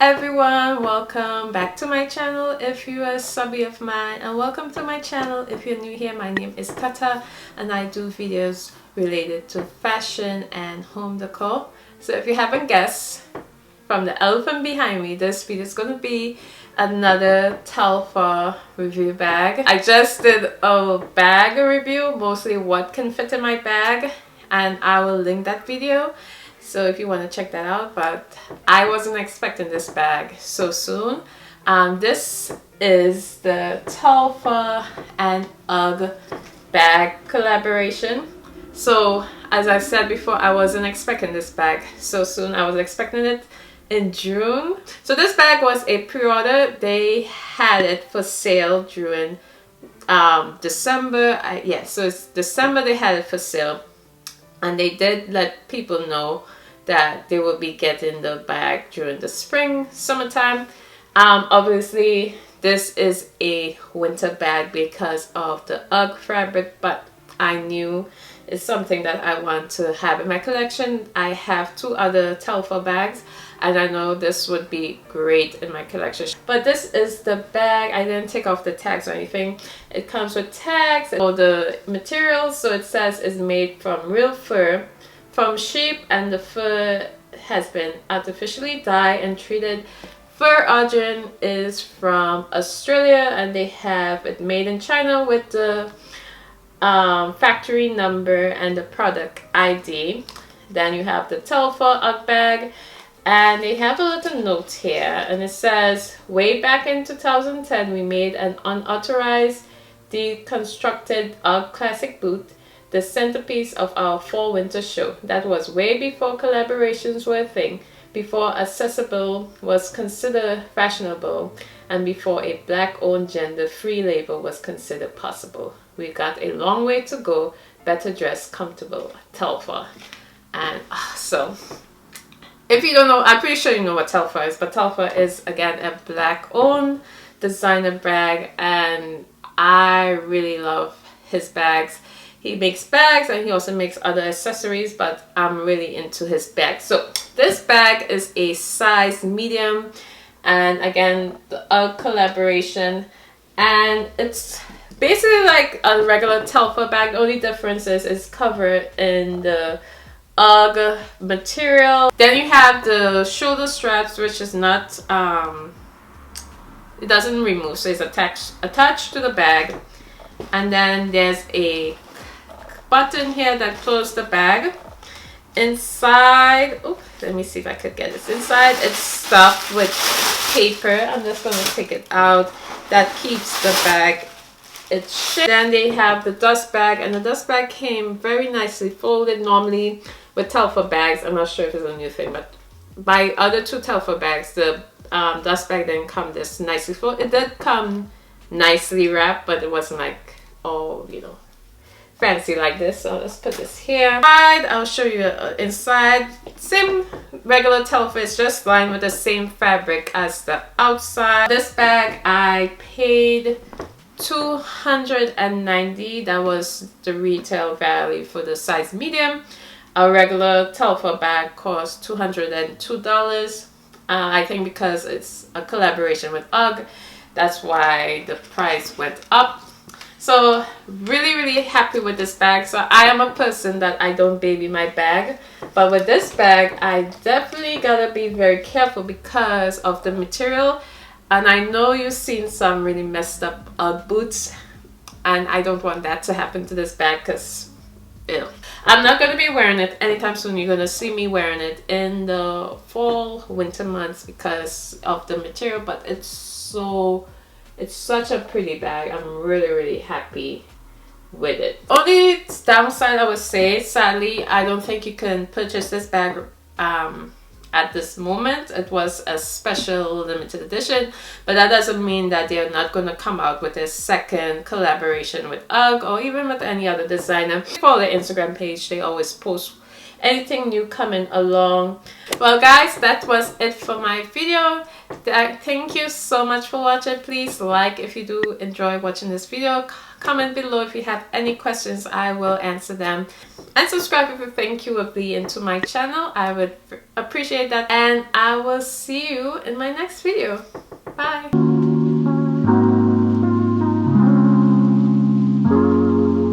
everyone, welcome back to my channel if you're a subby of mine, and welcome to my channel if you're new here. My name is Tata and I do videos related to fashion and home decor. So if you haven't guessed from the elephant behind me, this video is going to be another Telfar review bag. I just did a bag review, mostly what can fit in my bag, and I will link that video. So if you want to check that out, but I wasn't expecting this bag so soon. This is the Telfar and UGG bag collaboration. So as I said before, I wasn't expecting this bag so soon. I was expecting it in June. So this bag was a pre-order. They had it for sale during December. So it's December they had it for sale. And they did let people know that they will be getting the bag during the spring, summertime. Obviously, this is a winter bag because of the UGG fabric, but I knew it's something that I want to have in my collection. I have two other Telfar bags, and I know this would be great in my collection. But this is the bag. I didn't take off the tags or anything. It comes with tags or the materials. So it says it's made from real fur from sheep, and the fur has been artificially dyed and treated. Fur origin is from Australia, and they have it made in China with the factory number and the product ID. Then you have the Telfar UGG bag, and they have a little note here, and it says, way back in 2010 we made an unauthorized deconstructed UGG classic boot, the centerpiece of our fall winter show. That was way before collaborations were a thing, before accessible was considered fashionable, and before a black owned gender free label was considered possible. We got a long way to go. Better dressed, comfortable, Telfar. And so if you don't know, I'm pretty sure you know what Telfar is, but Telfar is again a black owned designer bag, and I really love his bags. He makes bags and he also makes other accessories, but I'm really into his bag. So this bag is a size medium, and again the UGG collaboration, and it's basically like a regular Telfar bag. The only difference is it's covered in the UGG material. Then you have the shoulder straps, which is not it doesn't remove, so it's attached to the bag. And then there's a button here that closes the bag. Inside, let me see if I could get this. Inside it's stuffed with paper. I'm just going to take it out. That keeps the bag its shape. Then they have the dust bag, and the dust bag came very nicely folded. Normally with Telfar bags, I'm not sure if it's a new thing, but by other two Telfar bags, the dust bag didn't come this nicely folded. It did come nicely wrapped, but it wasn't like, oh, you know, fancy like this. So let's put this here. I'll show you inside. Same regular Telfar, it's just lined with the same fabric as the outside. This bag I paid $290. That was the retail value for the size medium. A regular Telfar bag costs $202. I think because it's a collaboration with UGG, that's why the price went up. So really happy with this bag. So I am a person that I don't baby my bag, but with this bag I definitely gotta be very careful because of the material. And I know you've seen some really messed up UGG boots, and I don't want that to happen to this bag because I'm not going to be wearing it anytime soon. You're going to see me wearing it in the fall, winter months because of the material, but it's such a pretty bag. I'm really happy with it. Only downside I would say, sadly, I don't think you can purchase this bag at this moment. It was a special limited edition, but that doesn't mean that they're not going to come out with a second collaboration with UGG or even with any other designer. Follow their Instagram page, they always post anything new coming along. Well guys, that was it for my video. Thank you so much for watching. Please like if you do enjoy watching this video. Comment below if you have any questions. I will answer them. And subscribe if you think you would be into my channel. I would appreciate that. And I will see you in my next video. Bye.